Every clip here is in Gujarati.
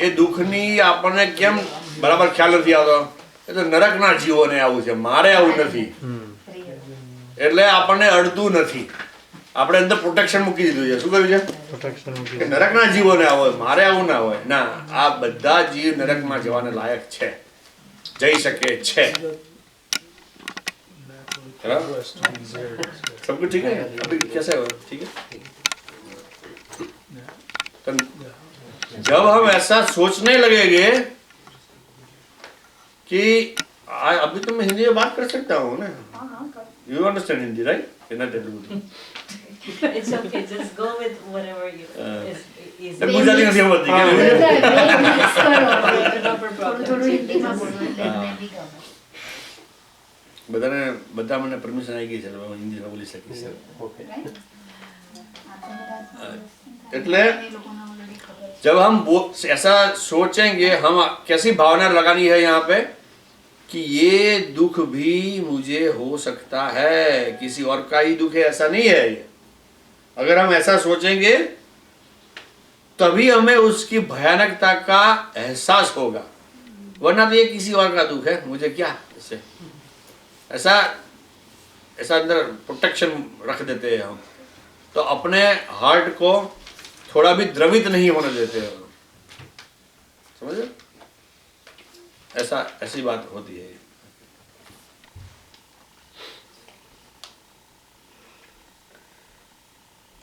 એ દુઃખની આપણને કેમ બરાબર ખ્યાલ નથી આવતો? એ તો નરકના જીવોને આવું છે, મારે આવું નથી એટલે આપણને અડતું નથી. આપણે અંદર પ્રોટેક્શન મૂકી દીધું છે. શું કહ્યું છે? કે નરકના જીવોને આવો, મારે આવું ના હોય. ના, આ બધા જીવ નરકમાં જવાને લાયક છે, જઈ શકે છે. सब कुछ ठीक है? अभी कैसा है? ठीक है. तो जब हम ऐसा सोचने लगेंगे कि अभी तो मैं हिंदी में बात कर सकता हूँ ना. You understand Hindi, right? You're not Telugu. It's okay, just go with whatever you is. Gujarati નથી આવડતી કે બધા મને પરમિશન આવી ગઈ છે, હું હિન્દીમાં બોલી શકીશ. એટલે जब हम ऐसा सोचेंगे, हम कैसी भावना लगानी है यहाँ पे कि ये दुख भी मुझे हो सकता है, किसी और का ही दुख है ऐसा नहीं है ये. अगर हम ऐसा सोचेंगे तभी हमें उसकी भयानकता का एहसास होगा, वरना तो ये किसी और का दुख है, मुझे क्या इससे. ऐसा अंदर प्रोटेक्शन रख देते हैं हम, तो अपने हार्ट को थोड़ा भी द्रवित नहीं होने देते हैं. समझे? ऐसी बात होती है.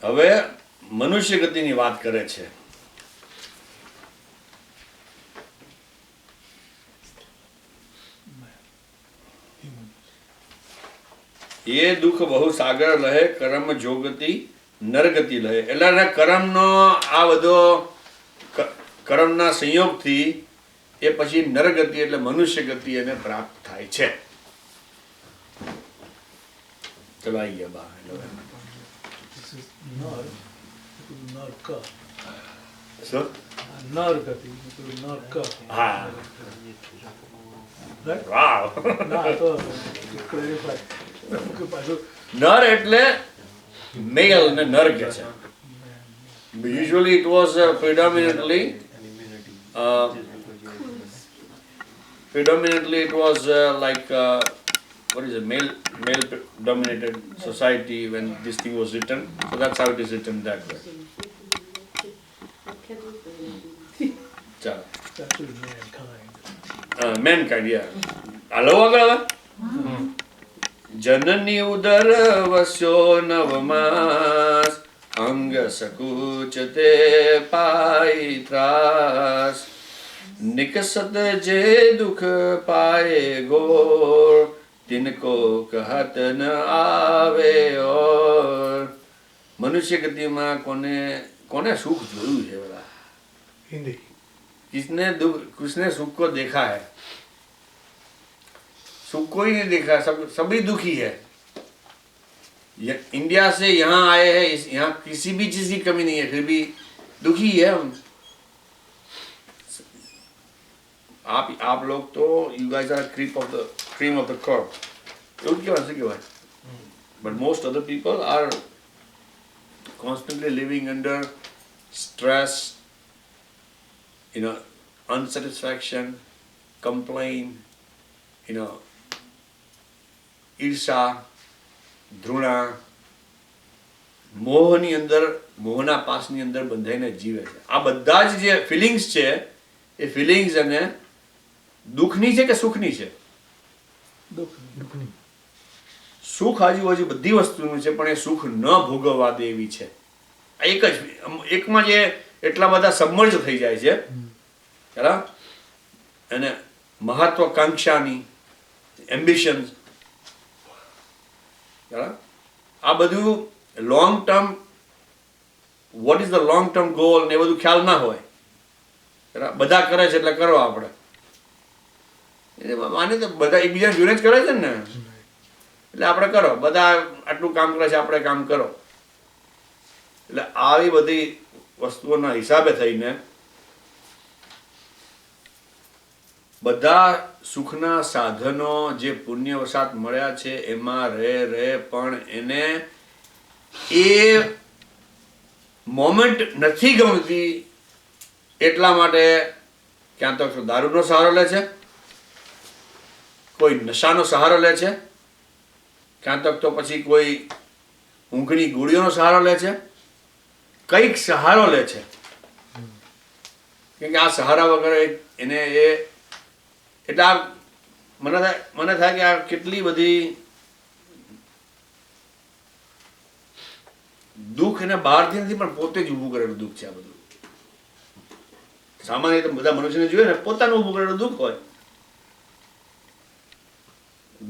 હવે મનુષ્ય ગતિની વાત કરે છે. એ દુઃખ બહુ સાગર લહે, કર્મ જોગતિ નરગતિ લહે. એટલે કર્મનો આ બધો કર્મના સંયોગથી એ પછી નરગતિ એટલે મનુષ્ય ગતિ એને પ્રાપ્ત થાય છે. ચલો આવી ગયા બહાર. નર એટલે મેલ ને નર કે છે. Usually it was predominantly it was like what is it, male dominated society when this thing was written, so that's how it is written that way. Mankind, yeah. Hello, agala. जननी उदर वस्यो नवमास, अंग सकुचते पाई त्रास, निकसत जे दुख पाए घोर, तिनको कहत न आवे और. मनुष्य गति में कोने सुख जोયું છે बड़ा? हिंदी. किसने सुख को देखा है? सुख कोई नहीं देखा, सभी दुखी है. इंडिया से यहाँ आए हैं, यहाँ किसी भी चीज की कमी नहीं है, फिर भी दुखी है हम. आप लोग तो you guys are cream of the crop. But most other people are constantly living under stress, unsatisfaction, complaint, ઈર્ષા, ધૃણા, મોહની અંદર, મોહના પાસની અંદર બંધાઈને જીવે છે. આ બધા જ જે ફિલિંગ્સ છે એ ફિલિંગ્સ અને દુઃખની છે કે સુખની છે? સુખ આજુબાજુ બધી વસ્તુનું છે, પણ એ સુખ ન ભોગવવા દે એવી છે. એકમાં જે એટલા બધા સબમર્જ થઈ જાય છે, બરાબર, અને મહત્વાકાંક્ષાની એમ્બિશન્સ, આ બધું long term, what is the long term goal ને એ બધું ખ્યાલ ના હોય. બધા કરે છે એટલે કરો આપણે, માને તો બધા એકબીજા જોઈને જ કરે છે ને, એટલે આપણે કરો. બધા આટલું કામ કરે છે, આપણે કામ કરો. એટલે આવી બધી વસ્તુઓના હિસાબે થઈને બધા સુખના સાધનો જે પુણ્ય વસાત મળ્યા છે એમાં રહે પણ એને એ મોમેન્ટ નથી ગમતી, એટલા માટે ક્યાં તો દારૂનો સહારો લે છે, કોઈ નશાનો સહારો લે છે, ક્યાં તો પછી કોઈ ઊંઘની ગોળીઓનો સહારો લે છે, કંઈક સહારો લે છે. કેમ કે આ સહારા વગર એને એ એટલે આ મને થાય કે આ કેટલી બધી દુઃખ એને બહારથી નથી પણ પોતે જ ઊભું કરેલું દુઃખ છે આ બધું. સામાન્ય રીતે બધા મનુષ્યને જોઈએ ને પોતાનું ઊભું કરેલું દુઃખ હોય.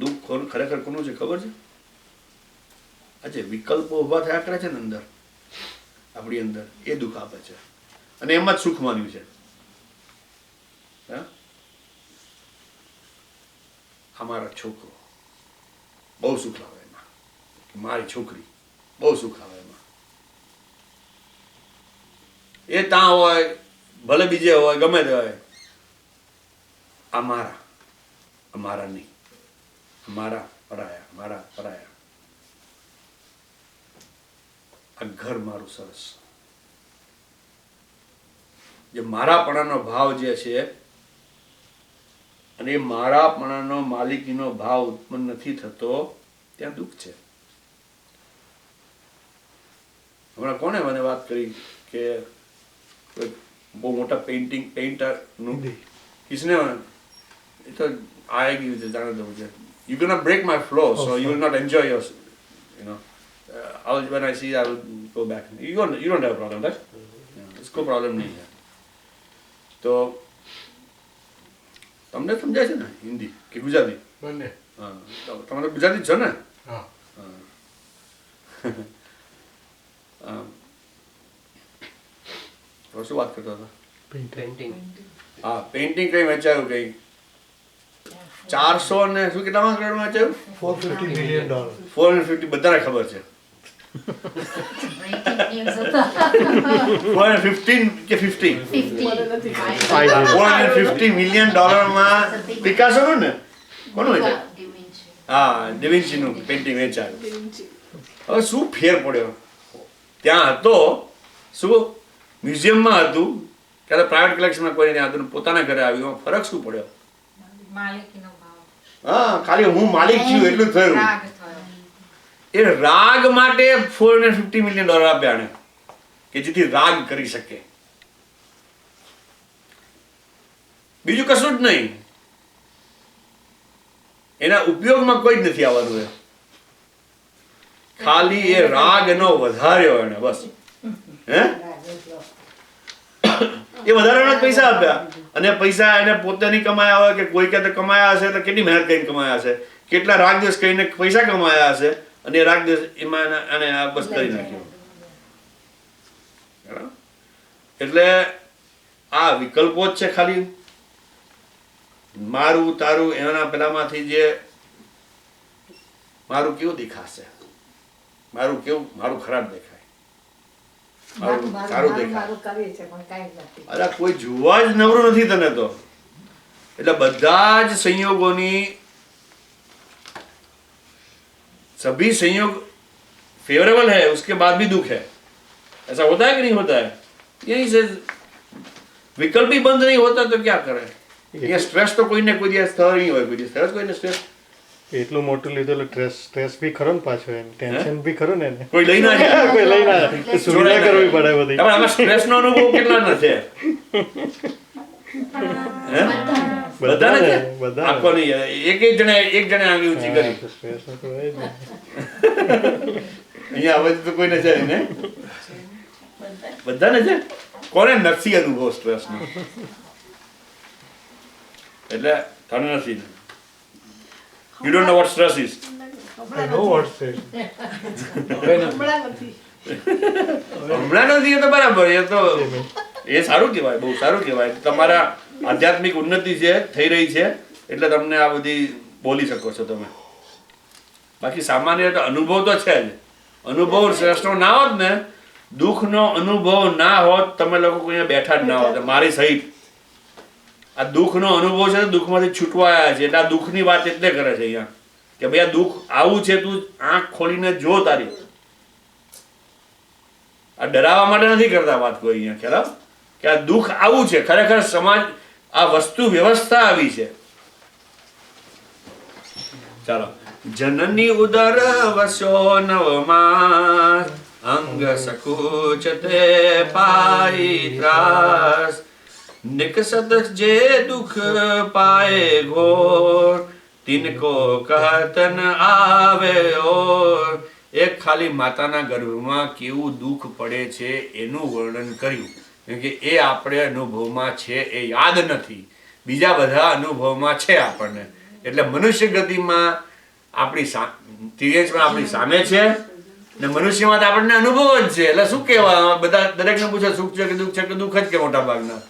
દુઃખ ખરેખર કોનું છે ખબર છે? આજે વિકલ્પો ઉભા થયા કરે છે ને અંદર આપણી અંદર, એ દુઃખ આપે છે અને એમાં જ સુખ માન્યું છે. અમારા છોકરો બહુ સુખ આવે એમાં, મારી છોકરી બહુ સુખ આવે એમાં. એ ત્યાં હોય ભલે બીજે હોય ગમે તે હોય, અમારા નહીં, અમારા પરાયા. આ ઘર મારું સરસ. જે મારાપણાનો ભાવ જે છે અને એ મારાપણાનો માલિકીનો ભાવ ઉત્પન્ન નથી થતો, ત્યાં દુઃખ છે. હમણાં કોને મને વાત કરી કે બહુ મોટા પેઇન્ટરનું કિસને એ તો આएगी જાણે દઉં છે, you gonna break my flow, so you will not enjoy your, when I see I will go back. You don't have a problem, right? इसको problem नहीं है. તો તમને સમજાય છે ને હિન્દી કે ગુજરાતી? બંને. હા, તમારે ગુજરાતી છે ને? હા. તો શું વાત કરતા હતા? પેઇન્ટિંગ. હા, પેઇન્ટિંગ કઈ વેચાયું કઈ 400 ને શું કેટલામાં કરોડમાં વેચાયું? $450 million. 450 બધાને ખબર છે. 415 કે 50? $450 million માં પિકાસો નું ને કોનું વેચાયું? હા, ડિવિન્ચીનું પેઇન્ટિંગ વેચાયું. હવે શું ફેર પડ્યો? ત્યાં હતો શું મ્યુઝિયમમાં હતું કે પ્રાઇવેટ કલેક્શનમાં કોઈ નહીં હતું, પોતાના ઘરે આવ્યું, ફરક શું પડ્યો? હા, ખાલી હું માલિક છું એટલું થયું. એ રાગ માટે $450 million આપ્યા ને કે જેથી રાગ કરી શકે, બીજું કશું જ નહીં. એના ઉપયોગમાં કોઈ જ નથી આવવાનું. ખાલી એ રાગ એનો વધાર્યો એને, બસ. હે એ વધારાના પૈસા આપ્યા, અને પૈસા એને પોતે નહીં કમાયા હોય કે કોઈ કે કમાયા હશે તો કેટલી મહેનત કરીને કમાયા હશે, કેટલા રાગ દિવસ કહીને પૈસા કમાયા હશે, અને રાગ દિવસ એમાં અને આ બસ કરી નાખ્યો. એટલે આ વિકલ્પો જ છે ખાલી. મારું તારું એના પેલામાંથી જે મારું કેવું દેખાશે, મારું ખરાબ દેખાય, સારું દેખાય. અરે કોઈ જોવા જ નવરું નથી તને તો. એટલે બધા જ સંયોગોની सभी संयोग फेवरेबल है, उसके बाद भी दुख है. ऐसा होता है कि नहीं होता है? यही से विकल्प ही बंद नहीं होता तो क्या करे? ये स्ट्रेस तो कोई ने કોઈ દિવસ થયો નહીં હોય, કોઈ દિવસ કોઈને સ્ટ્રેસ એટલું મોટું લીધેલું સ્ટ્રેસ બી ખરો ને, પાછો એમ ટેન્શન બી ખરું ને, કોઈ લઈ ના જાય, કોઈ લઈ ના જાય, સુવિધા કરવી પડે બધી. પણ આમાં સ્ટ્રેસ નો અનુભવ કેટલા ન છે? બધાને છે, આખો નહીં. એક જણે આંગળી ઊંચી કરી. સ્ટ્રેસ તો હોય જ ને. અહીંયા હવે તો કોઈને છે ને, બધાને છે. કોને નથી અનુભવ સ્ટ્રેસ નો? એટલે તને નથી. You don't know what stress is. I know what stress. હમણાં નથી એ તો બરાબર, એ તો એ સારું કહેવાય, બહુ સારું કહેવાય. તમારા આધ્યાત્મિક ઉન્નતિ છે થઈ રહી છે એટલે તમને આ બધી બોલી શકો છો તમે. બાકી સામાન્ય તો અનુભવ તો છે જ. અનુભવ શ્રેષ્ઠ ના હોત ને, દુઃખનો અનુભવ ના હોત, તમે લોકો કોઈ બેઠા જ ના હોત મારી સહિત. આ દુઃખનો અનુભવ છે, દુઃખમાંથી છૂટવા આવ્યા છે એટલે આ દુઃખની વાત એટલે કરે છે અહીંયા કે ભાઈ આ દુઃખ આવું છે, તું આંખ ખોલીને જો તારી. આ ડરાવવા માટે નથી કરતા વાત કોઈ અહીંયા, ખ્યાલ કે આ દુઃખ આવું છે. ખરેખર સમાજ આ વસ્તુ વ્યવસ્થા આવી છે. ચાલો. જનની ઉદર વસો નવમાં અંગ સકુચતે પાઈ ત્રાસ નિકસત જે દુઃખ પાએ ઘોર તિનકો કહતન આવે ઓર. એક ખાલી માતાના ગર્ભમાં કેવું દુઃખ પડે છે એનું વર્ણન કર્યું, કેમ કે એ આપણે અનુભવમાં છે એ યાદ નથી, બીજા બધા અનુભવમાં છે આપણને. એટલે મનુષ્ય ગતિમાં આપણી તિર્યંશમાં આપણી સામે છે ને મનુષ્યમાં તો આપણને અનુભવ જ છે. એટલે શું કહેવાય, બધા દરેકને પૂછે સુખ છે કે દુઃખ છે કે દુઃખ જ કે મોટા ભાગના,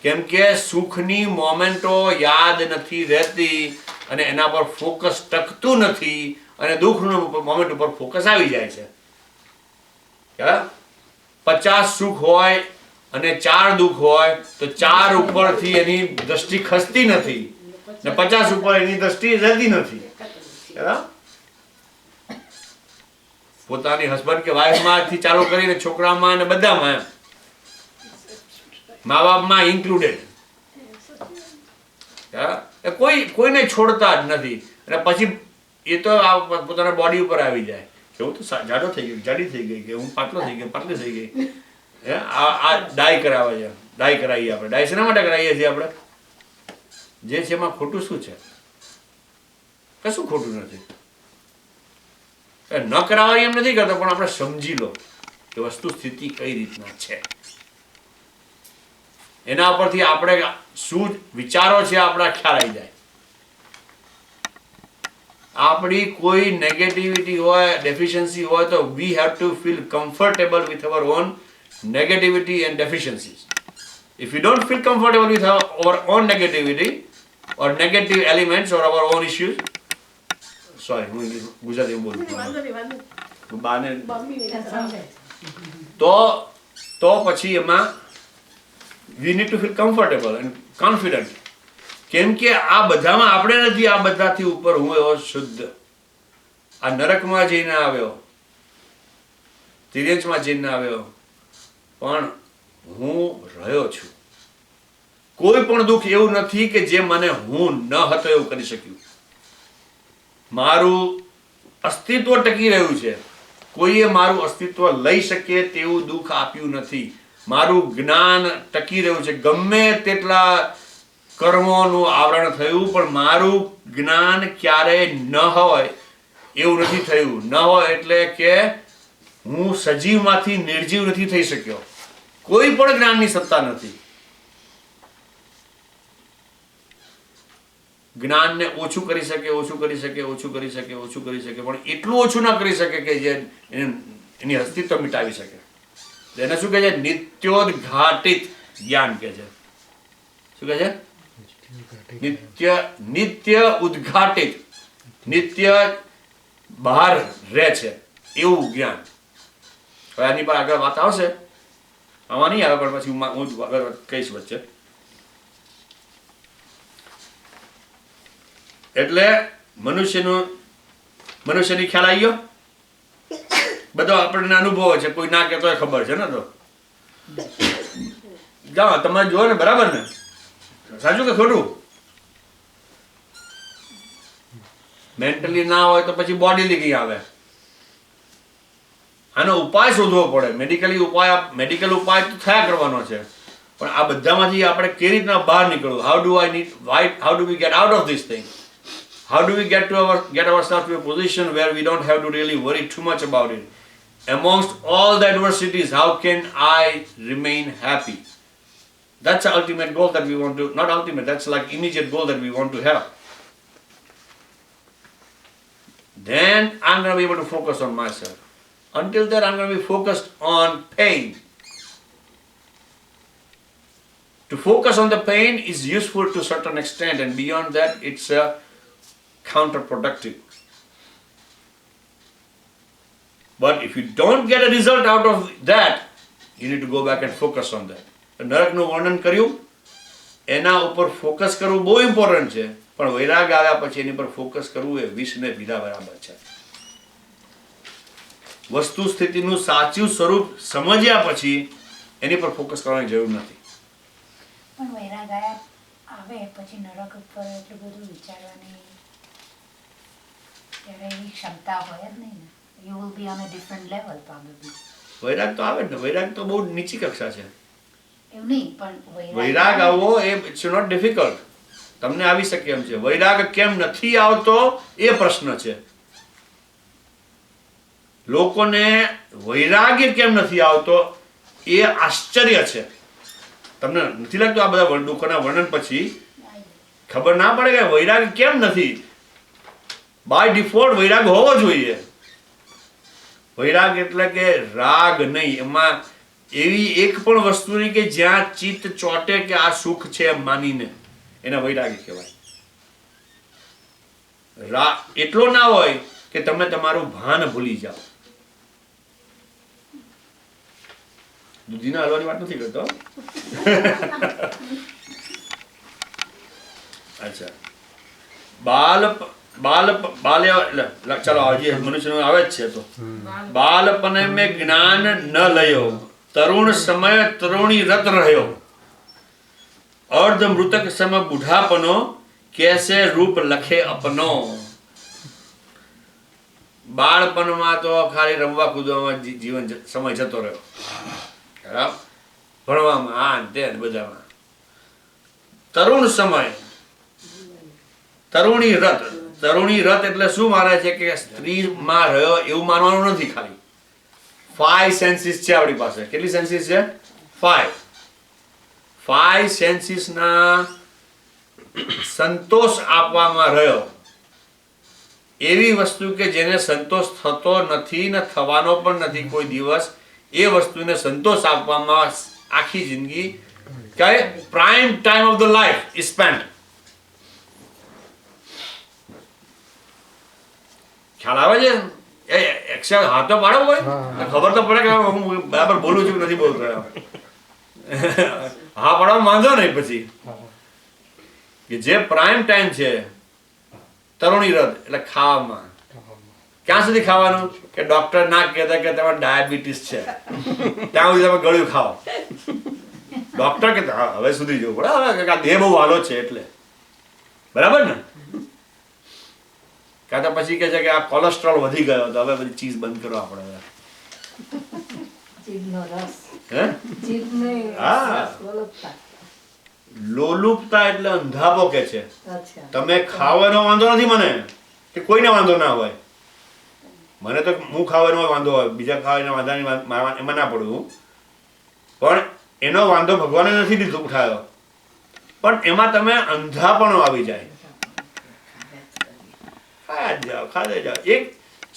કેમ કે સુખની મોમેન્ટો યાદ નથી રહેતી અને એના પર ફોકસ ટકતું નથી અને દુઃખનું મોમેન્ટ ઉપર ફોકસ આવી જાય છે. 50 સુખ હોય અને 4 દુઃખ હોય તો 4 ઉપરથી એની દ્રષ્ટિ ખસતી નથી ને 50 ઉપર એની દ્રષ્ટિ રહેતી નથી. પોતાની હસબન્ડ કે વાઈફમાં થી ચાલુ કરીને છોકરામાં અને બધામાં, મા બાપમાં ઇન્ક્લુડેડ, કોઈને છોડતા જ નથી. અને પછી એ તો પોતાના બોડી ઉપર આવી જાય કે હું તો જાડો થઈ ગયો, જાડી થઈ ગઈ, કે હું પાતળો થઈ ગયો, પાતળી થઈ ગઈ. આ ડાય કરાવે છે, ડાય કરાવીએ આપણે. ડાય શેના માટે કરાવીએ છીએ આપણે? જે છે એમાં ખોટું શું છે? કશું ખોટું નથી. ન કરાવવાની એમ નથી કરતો, પણ આપણે સમજી લો કે વસ્તુ સ્થિતિ કઈ રીતના છે, એના ઉપરથી આપણે શું વિચારો છે આપણા ખ્યાલ આવી જાય. આપણી કોઈ નેગેટિવિટી હોય, ડેફિશિયન્સી હોય તો we have to feel comfortable with our on negativity and deficiencies. If you don't feel comfortable with our own negativity or negative elements or our own issues, sorry, હું ગુજરાતી બોલું તો પછી એમાં we need to feel comfortable and confident. કેમ કે આ બધામાં આપણે નથી, આ બધાથી ઉપર હું એવો શુદ્ધ, આ નરકમાં જઈને આવ્યો, તિર્યંશમાં જઈને આવ્યો, પણ હું રહ્યો છું. કોઈ પણ દુઃખ એવું નથી કે જે મને હું ન હતો એવું કરી શક્યું. મારું અસ્તિત્વ ટકી રહ્યું છે. કોઈએ મારું અસ્તિત્વ લઈ શકે તેવું દુઃખ આપ્યું નથી. મારું જ્ઞાન ટકી રહ્યું છે. ગમે તેટલા કર્મોનું આવરણ થયું પણ મારું જ્ઞાન ક્યારેય ન હોય એવું નથી થયું. ન હોય એટલે કે હું સજીવમાંથી નિર્જીવ નથી થઈ શક્યો. કોઈ પણ જ્ઞાનની સત્તા નથી. જ્ઞાનને ઓછું કરી શકે, ઓછું કરી શકે, ઓછું કરી શકે, ઓછું કરી શકે, પણ એટલું ઓછું ના કરી શકે કે જે એની અસ્તિત્વ મિટાવી શકે. એને શું કહે છે? નિત્યોદઘાટિત જ્ઞાન કહે છે. શું કહે છે? નિત્ય ઉદ્ઘાટિત, નિત્ય બહાર રહે છે એવું જ્ઞાન. હવે આની પર આગળ વાત આવશે, આમાં નહીં આવે પણ પછી હું આગળ કહીશ વચ્ચે. એટલે મનુષ્યની ખ્યાલ આવી ગયો. બધો આપણને અનુભવ છે, કોઈ ના કહેતો ખબર છે ને. તો જાઓ તમે જુઓ ને, બરાબર ને? સાચું કે ખોટું? મેન્ટલી ના હોય તો પછી બોડીલી કઈ આવે. આનો ઉપાય શોધવો પડે. મેડિકલ ઉપાય તો થયા કરવાનો છે, પણ આ બધામાંથી આપણે કેવી રીતના બહાર નીકળવું? How do we get out of this thing? How do we get ourselves to a position where we don't have to really worry too much about it? Amongst all the adversities, how can I remain happy? That's the ultimate goal that we want to, not ultimate, that's like immediate goal that we want to have. Then I'm going to be able to focus on myself. Until then, I'm going to be focused on pain. To focus on the pain is useful to a certain extent, and beyond that, it's counterproductive. But if you don't get a result out of that, you need to go back and focus on that. નરકનું વર્ણન કર્યું, એના ઉપર ફોકસ કરવું બહુ ઇમ્પોર્ટન્ટ છે, પણ વૈરાગ આવ્યા પછી એની પર ફોકસ કરવું એ વિષને પીધા બરાબર છે. વસ્તુ સ્થિતિનું સાચું સ્વરૂપ સમજ્યા પછી એની પર ફોકસ કરવાની જરૂર નથી. પણ વૈરાગ આવ્યા આવે પછી નરક ઉપર એટલું બધું વિચારવાની ત્યારે એવી ક્ષમતા હોય જ નહીં ને. You will be on a different level probably. વૈરાગ તો આવે જ ને, વૈરાગ તો બહુ નીચી કક્ષા છે. એવું નહીં પણ વૈરાગ આવવો એ ઇટ્સ નોટ ડિફિકલ્ટ, તમને આવી શકે એમ છે. વૈરાગ કેમ નથી આવતો એ પ્રશ્ન છે. લોકોને વૈરાગ્ય કેમ નથી આવતો એ આશ્ચર્ય છે. તમને નથી લાગતું આ બધા દુઃખોના વર્ણન પછી ખબર ના પડે કે વૈરાગ કેમ નથી? બાય ડિફોલ્ટ વૈરાગ હોવો જોઈએ. વૈરાગ એટલે કે રાગ નહીં, એમાં એવી એક પણ વસ્તુ નહીં કે જ્યાં ચિત્ત ચોટે કે આ સુખ છે એમ માનીને, એને વૈરાગી કહેવાય. એટલો ના હોય કે તમે તમારું ભાન ભૂલી જાઓ. દૂધીના હલવાની વાત નથી કરતો. અચ્છા, ચાલો આજે મનુષ્યનો આવે જ છે. તો બાલપને મેં જ્ઞાન ન લયો, તરુણ સમય તરુણી રત રહ્યો, અર્ધ મૃતક સમ બુઢાપનો, કેસે રૂપ લખે અપનો. બાળપણમાં તો ખાલી રમવા કૂદવામાં જીવન સમય જતો રહ્યો, બરાબર, ભણવામાં આ તે બધામાં. તરુણ સમય તરુણી રત, તરુણી રત એટલે શું માને છે કે સ્ત્રીમાં રહ્યો એવું માનવાનું નથી. ખાલી 5 સેન્સીસ છે આપણી પાસે. કેટલી સેન્સીસ છે? 5 સેન્સીસ ના સંતોષ આપવામાં રહ્યો. એવી વસ્તુ કે જેને સંતોષ થતો નથી ને થવાનો પણ નથી કોઈ દિવસ, એ વસ્તુને સંતોષ આપવામાં આખી જિંદગી કઈ prime time of the life is spent. ખ્યાલ આવે છે? એ એક્શન હાથ તો પાડો હોય, ખબર તો પડે કે હું બરાબર બોલું છું નથી બોલતો. હા પાડવામાં વાંધો નહીં. પછી કે જે પ્રાઇમ ટાઈમ છે તરુણી રથ એટલે ખાવામાં. ક્યાં સુધી ખાવાનું? કે ડોક્ટર ના કહેતા કે તમારે ડાયાબિટીસ છે ત્યાં સુધી તમે ગળ્યું ખાઓ. ડોક્ટર કહેતા હવે સુધી જવું પડે, હવે આ દેહ બહુ વાલો છે એટલે, બરાબર ને? કાં તો પછી કહે છે કે આ કોલેસ્ટ્રોલ વધી ગયો તો હવે બધી ચીઝ બંધ કરો આપણે. લોલુપતા એટલે અંધાપો કે છે. તમે ખાવાનો વાંધો નથી મને, કે કોઈને વાંધો ના હોય. મને તો હું ખાવાનો વાંધો હોય, બીજા ખાવાના વાંધાની એમાં ના પડું. પણ એનો વાંધો ભગવાને નથી દીધો ઉઠાયો, પણ એમાં તમે અંધાપણો આવી જાય. ખાધે જાઓ. એક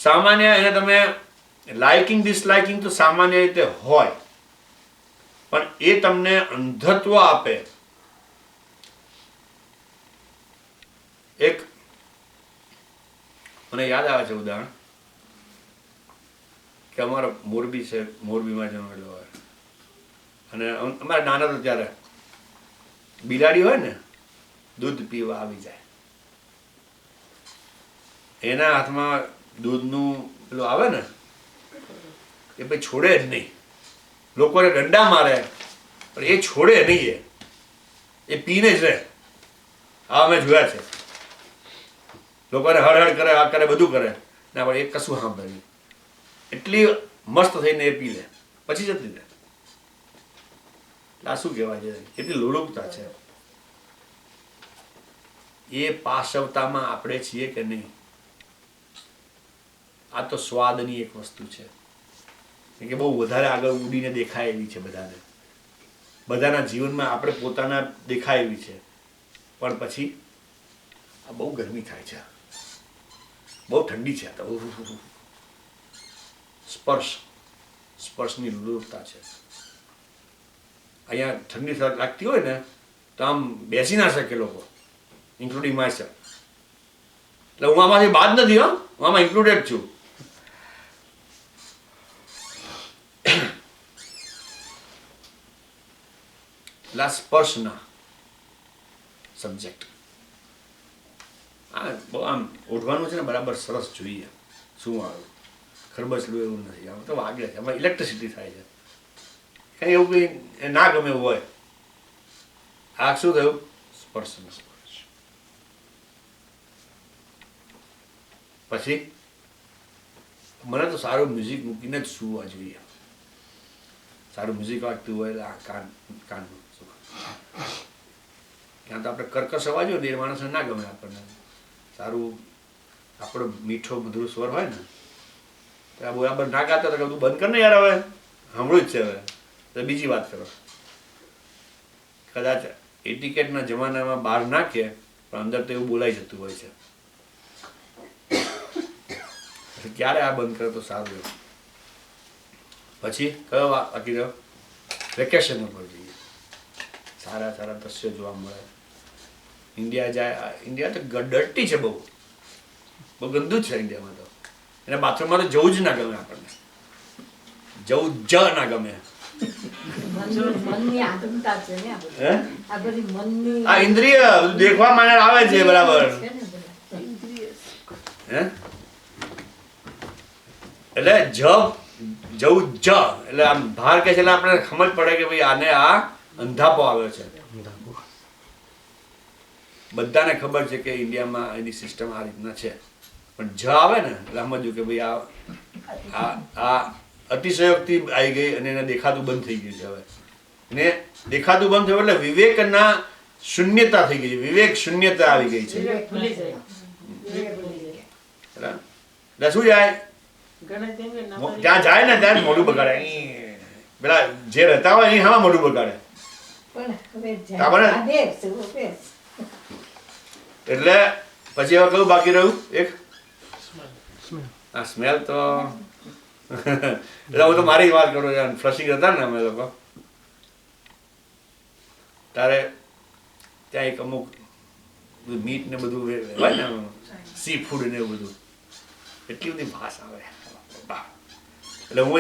સામાન્ય એને તમે લાઇકિંગ ડિસલાઇકિંગ તો સામાન્ય રીતે હોય, પણ એ તમને અંધત્વ આપે. એક મને યાદ આવે છે ઉદાહરણ કે અમારો મોરબી છે, મોરબીમાં જન્મેલો હોય અને અમારે નાના તો ત્યારે બિલાડી હોય ને દૂધ પીવા આવી જાય, એના હાથમાં દૂધનું પેલું આવે ને એ ભાઈ છોડે જ નહીં. લોકોને દંડા મારે પણ એ છોડે નહીં, એ પીને જ રહે. આ અમે જોયા છે. લોકોને હળહળ કરે, આ કરે, બધું કરે ના પણ એ કશું સાંભળે. એટલી મસ્ત થઈને એ પી લે પછી જતી રહે. આ શું કહેવાય છે? કેટલી લોલુપતા છે. એ પાશવતામાં આપણે છીએ કે નહીં? આ તો સ્વાદની એક વસ્તુ છે કે બહુ વધારે આગળ ઉડીને દેખાય એવી છે બધાને. બધાના જીવનમાં આપણે પોતાના દેખાય એવી છે, પણ પછી આ બહુ ગરમી થાય છે, બહુ ઠંડી છે. તો સ્પર્શની લોલુપતા છે. અહીંયા ઠંડી લાગતી હોય ને તો આમ બેસી ના શકે લોકો, ઇન્ક્લુડિંગ માય સેલ્ફ. એટલે હું આમાંથી બાદ નથી, હો, હું આમાં ઇન્ક્લુડેડ છું. સ્પર્શના સબ્જેક્ટ હા બહુ આમ ઓઢવાનું છે ને બરાબર સરસ જોઈએ. શું આવે ખરબચલું એવું નથી, આમ તો વાગે છે, આમાં ઇલેક્ટ્રિસિટી થાય છે. કંઈ એવું કંઈ ના ગમે એવું હોય. આ શું થયું? સ્પર્શનો સ્પર્શ. પછી મને તો સારું મ્યુઝિક મૂકીને જ સુવા જોઈએ. સારું મ્યુઝિક વાગતું હોય એટલે આ કાન ત્યાં તો આપણે કર્કશ અવાજ હોય ને એ માણસને ના ગમે આપણને. સારું આપણો મીઠો મધુર સ્વર હોય ને તો આ બરાબર ના ગાતા તો તું બંધ કર ને યાર, હવે સાંભળું જ છે હવે, તો બીજી વાત કરો. કદાચ એટિકેટના જમાનામાં બહાર નાખે પણ અંદર તો એવું બોલાઈ જતું હોય છે. ક્યારે આ બંધ કરે તો સારું એમ. પછી કયો બાકી રહ્યો? વેકેશન ઉપર જઈએ, સારા સારા દ્રશ્યો જોવા મળે. ઇન્ડિયા જાય, ઇન્ડિયા તો ડર્ટી છે, બહુ ગંદુ જ છે ઇન્ડિયામાં તો. એને બાથરૂમમાં તો જવું જ ના ગમે આપણને, જવું જ ના ગમે. મનની આધુનતા છે ને આ બધી. હે આ બધી મનની આ ઇન્દ્રિય બધું દેખવા માટે આવે છે બરાબર. છે ને બધા. હે એટલે જવું જ એટલે આમ બહાર કે છે એટલે આપણે સમજ પડે કે ભાઈ આને આ અંધાપો આવ્યો છે. બધાને ખબર છે કે ઇન્ડિયામાં એની સિસ્ટમ આ રીતના છે, પણ જ આવે ને એટલે સમજવું કે ભાઈ આ અતિશયોક્તિ આવી ગઈ અને એને દેખાતું બંધ થઈ ગયું છે. હવે ને દેખાતું બંધ થયું એટલે વિવેકના શૂન્યતા થઈ ગઈ છે, વિવેક શૂન્યતા આવી ગઈ છે. ભૂલી જાય. એટલે શું જાય ત્યાં જાય ને ત્યાં મોઢું બગાડે. પેલા જે રહેતા હોય એ હા મોઢું બગાડે. પણ હવે બરાબર ને? આ દેખ છે, વો પેસ. એટલે પછી હવે કયું બાકી રહ્યું? એક આ સ્મેલ તો એટલે હું તો મારી વાત કરું છું. ફ્લશિંગ હતા ને અમે લોકો ત્યારે ત્યાં એક અમુક મીટ ને બધું હોય ને, સી ફૂડ ને એવું બધું, એટલી બધી ભાસ આવે. એટલે હું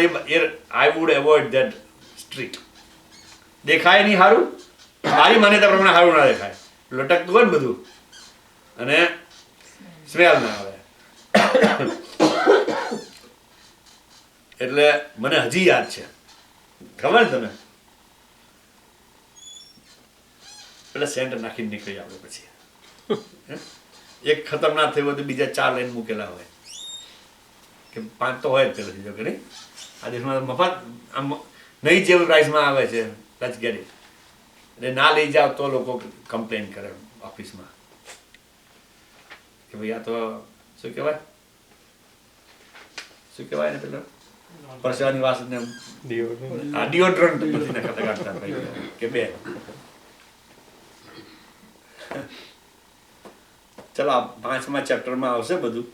I would avoid that street. દેખાય નહીં સારું, મારી માન્યતા પ્રમાણે સારું ના દેખાય, લટકતું હોય ને બધું અને સ્મેલ ના આવે. એટલે મને હજી યાદ છે, ખબર ને તમે, એટલે સેન્ટ નાખીને નીકળી આપણે પછી. એક ખતરનાક થયું હોય તો બીજા 4 લાઈન મૂકેલા હોય કે 5 તો હોય જ પેલેથી, જો કે નહીં. આ દેશમાં મફત આમ નહીં જેવું પ્રાઇસમાં આવે છે લચગેરી, એટલે ના લઈ જાઓ તો લોકો કમ્પ્લેન કરે ઓફિસમાં કે ભાઈ આ તો શું કહેવાય ને પેલો પરસેવાની વાસને ડિઓડ્રન્ટ નથી નાખતા કાઢતા ભાઈ કે બે. ચલો આ 5મા ચેપ્ટરમાં આવશે બધું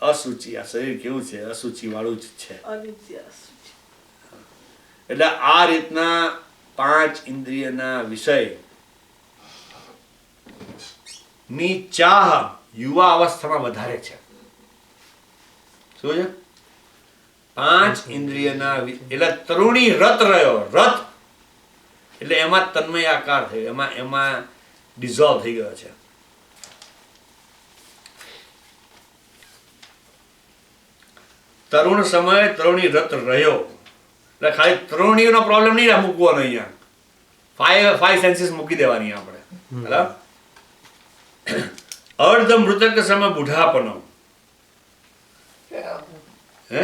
અસુચિ. આ શરીર કેવું છે? અસુચિ વાળું જ છે. એટલે આ રીતના 5 ઇન્દ્રિયના વિષય ની ચાહ યુવા અવસ્થામાં વધારે છે. શું છે? 5 ઇન્દ્રિયના એટલે તરુણી રત રહ્યો. રત એટલે એમાં તન્મય આકાર થયો, એમાં ડિઝોલ્વ થઈ ગયો છે. તરુણ સમયે તરુણી રત રહ્યો એટલે ખાલી તરુણીનો પ્રોબ્લેમ નહીં મૂકવાનો અહીંયા, 5 સેન્સીસ મૂકી દેવાની આપણે. બરાબર. અર્ધ મૃતક સમય બુઢાપનો. હે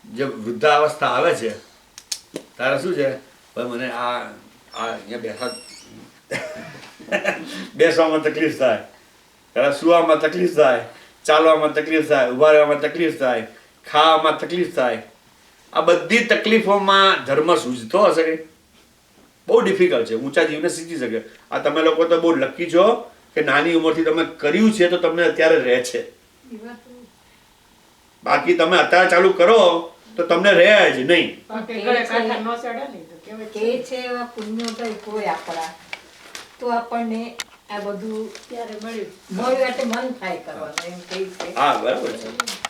જે વૃદ્ધાવસ્થા આવે છે તારે શું છે? ભાઈ મને આ અહીંયા બેસવામાં તકલીફ થાય, ત્યારે સુવામાં તકલીફ થાય, ચાલવામાં તકલીફ થાય, ઉભા રહેવામાં તકલીફ થાય, ખાવામાં તકલીફ થાય. આ બધી તકલીફોમાં ધર્મ સૂઝતો હશે કે? બહુ ડિફિકલ્ટ છે. ઊંચા જીવને સીધી શકે. આ તમે લોકો તો બહુ લકી છો કે નાની ઉંમરથી તમે કર્યું છે તો તમને અત્યારે રહે છે. બાકી તમે અત્યારે ચાલુ કરો તો તમને રહે જ નહીં. કે છે એવા પુણ્યો ભાઈ કોઈ આપણા તો આપણને આ બધું ત્યારે મળ્યું. મળ્યું એટલે મન થાય કરવાનું એમ કહે છે. હા બરાબર છે.